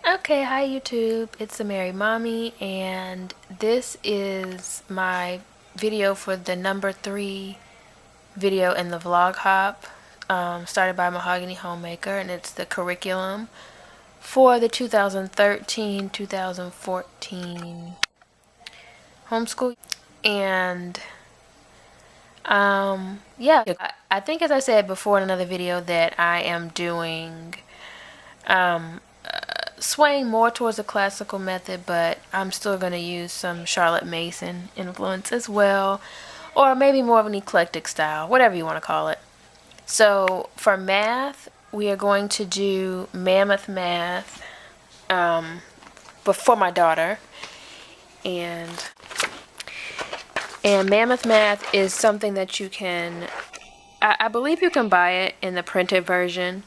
Okay, hi YouTube, it's the Mary Mommy, and this is my video for the number 3 video in the vlog hop, started by Mahogany Homemaker, and it's the curriculum for the 2013-2014 homeschool. And yeah, I think, as I said before in another video, that I am doing swaying more towards the classical method, but I'm still going to use some Charlotte Mason influence as well, or maybe more of an eclectic style, whatever you want to call it. So for math, we are going to do Mammoth Math for my daughter, and Mammoth Math is something that you can, I believe you can buy it in the printed version,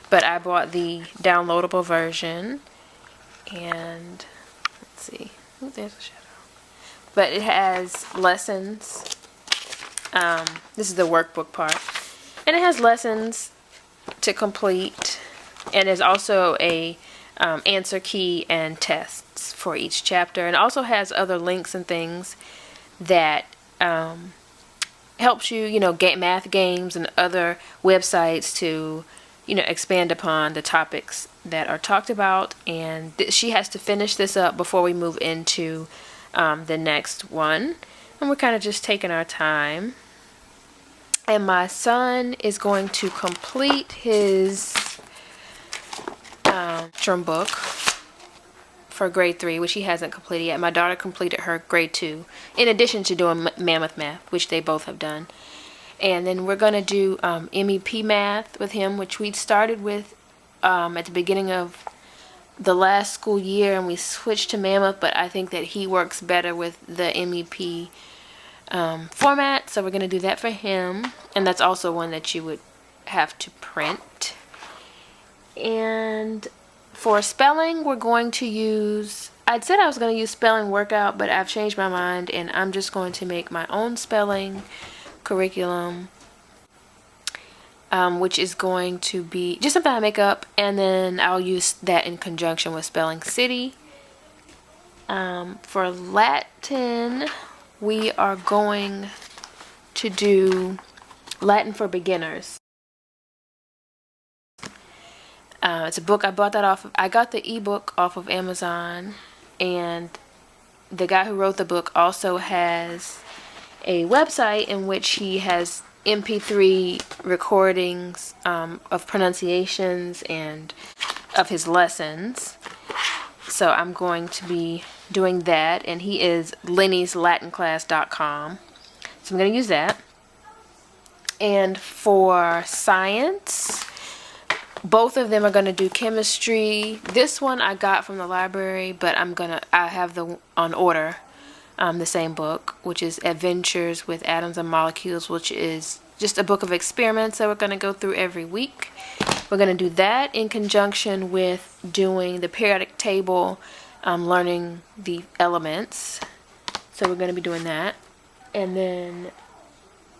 but I bought the downloadable version, and let's see, ooh, there's a shadow. But it has lessons. This is the workbook part, and it has lessons to complete, and there's also a answer key and tests for each chapter, and also has other links and things that helps you, get math games and other websites to expand upon the topics that are talked about. And she has to finish this up before we move into the next one, and we're kind of just taking our time. And my son is going to complete his drum book for grade 3, which he hasn't completed yet. My daughter completed her grade 2, in addition to doing Mammoth Math, which they both have done. And then we're going to do MEP Math with him, which we started with at the beginning of the last school year, and we switched to Mammoth, but I think that he works better with the MEP format, so we're going to do that for him, and that's also one that you would have to print. And for spelling, we're going to use, I'd said I was going to use Spelling Workout, but I've changed my mind, and I'm just going to make my own spelling curriculum, which is going to be just something I make up, and then I'll use that in conjunction with Spelling City. For Latin, we are going to do Latin for Beginners. It's a book I bought I got the ebook off of Amazon, and the guy who wrote the book also has a website in which he has MP3 recordings of pronunciations and of his lessons. So I'm going to be doing that, and he is Lenny'sLatinClass.com. So I'm going to use that. And for science, both of them are going to do chemistry. This one I got from the library, but I have on order. The same book, which is Adventures with Atoms and Molecules, which is just a book of experiments that we're going to go through every week. We're going to do that in conjunction with doing the periodic table, learning the elements. So we're going to be doing that. And then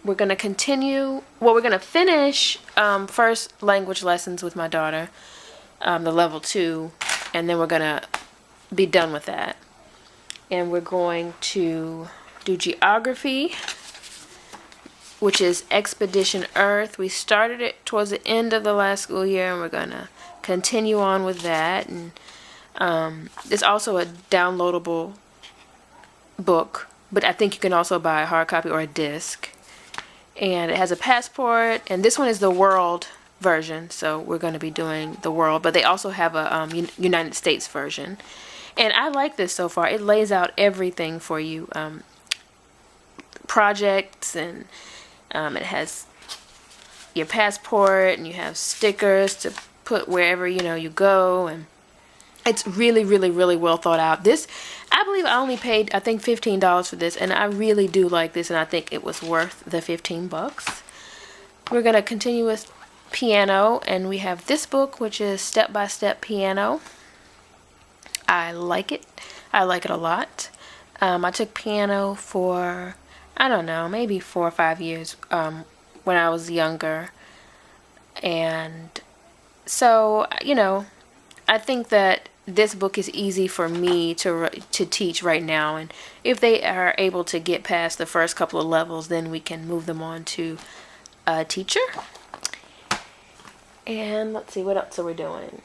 we're going to continue, we're going to finish first language lessons with my daughter, the level 2, and then we're going to be done with that. And we're going to do geography, which is Expedition Earth. We started it towards the end of the last school year, and we're going to continue on with that. And it's also a downloadable book, but I think you can also buy a hard copy or a disc. And it has a passport, and this one is the world version, so we're going to be doing the world, but they also have a United States version. And I like this so far. It lays out everything for you. Projects, and it has your passport, and you have stickers to put wherever you go, and it's really, really, really well thought out. This, I believe I only paid, I think, $15 for this, and I really do like this, and I think it was worth the 15 bucks. We're going to continue with piano, and we have this book, which is Step by Step Piano. I like it. I like it a lot. I took piano for, I don't know, maybe 4 or 5 years when I was younger. And so, I think that this book is easy for me to teach right now, and if they are able to get past the first couple of levels, then we can move them on to a teacher. And let's see, what else are we doing?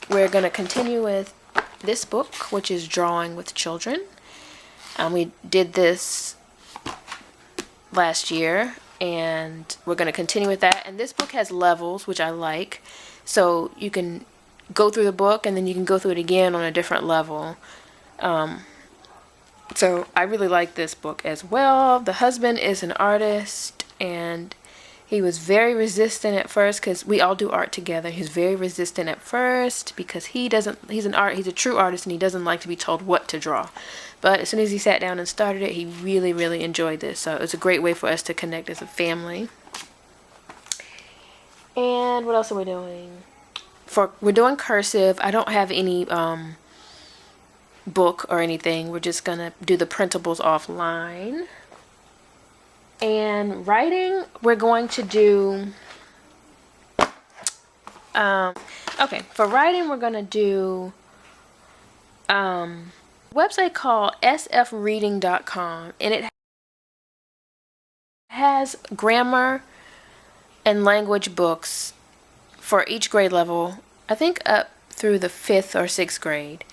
We're going to continue with this book, which is Drawing with Children. We did this last year, and we're going to continue with that. And this book has levels, which I like, so you can go through the book and then you can go through it again on a different level. So I really like this book as well. The husband is an artist, and he was very resistant at first, because we all do art together. He's very resistant at first because he's a true artist, and he doesn't like to be told what to draw. But as soon as he sat down and started it, he really, really enjoyed this. So it's a great way for us to connect as a family. And what else are we doing? We're doing cursive. I don't have any book or anything. We're just gonna do the printables offline. And writing, we're going to do okay, for writing, we're gonna do a website called sfreading.com, and it has grammar and language books for each grade level, I think up through the 5th or 6th grade.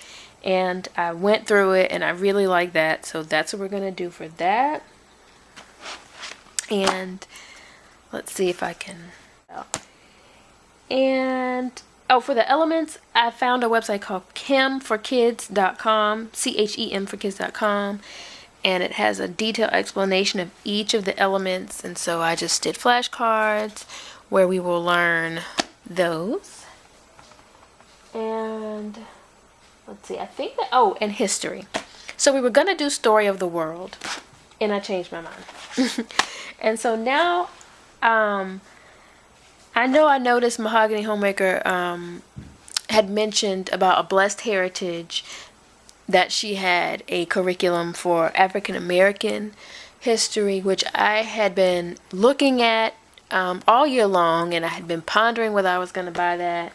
And I went through it, and I really like that, so that's what we're going to do for that. And let's see if I can. And for the elements, I found a website called chemforkids.com, CHEM4kids.com, and it has a detailed explanation of each of the elements. And so I just did flashcards where we will learn those. And let's see, I think that, and history. So we were going to do Story of the World, and I changed my mind. And so now, I noticed Mahogany Homemaker had mentioned about a blessed heritage, that she had a curriculum for African American history, which I had been looking at all year long, and I had been pondering whether I was going to buy that.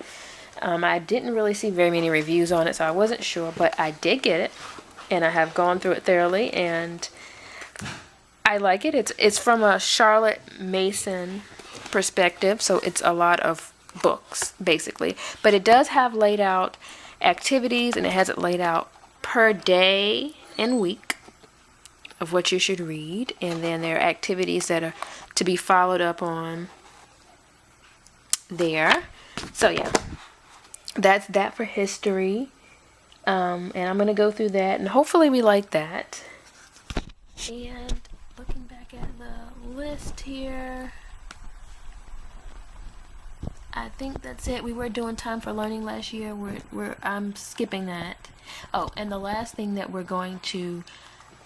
I didn't really see very many reviews on it, so I wasn't sure, but I did get it, and I have gone through it thoroughly, and I like it. It's from a Charlotte Mason perspective, so it's a lot of books, basically. But it does have laid out activities, and it has it laid out per day and week of what you should read, and then there are activities that are to be followed up on there. So yeah, that's that for history, and I'm going to go through that, and hopefully we like that. And looking back at the list here, I think that's it. We were doing Time for Learning last year. I'm skipping that. Oh, and the last thing that we're going to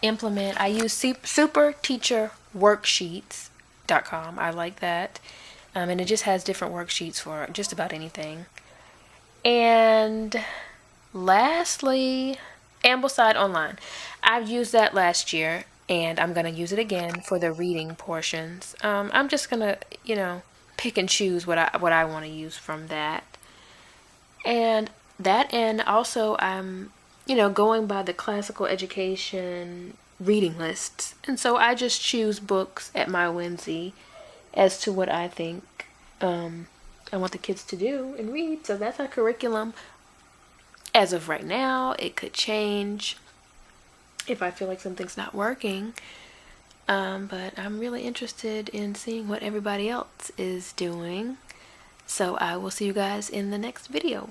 implement, I use superteacherworksheets.com. I like that. And it just has different worksheets for just about anything. And lastly, Ambleside Online. I've used that last year, and I'm going to use it again for the reading portions. I'm just going to, pick and choose what I want to use from that. And also I'm, going by the classical education reading lists. And so I just choose books at my whimsy as to what I think I want the kids to do and read. So that's our curriculum as of right now. It could change if I feel like something's not working. But I'm really interested in seeing what everybody else is doing. So I will see you guys in the next video.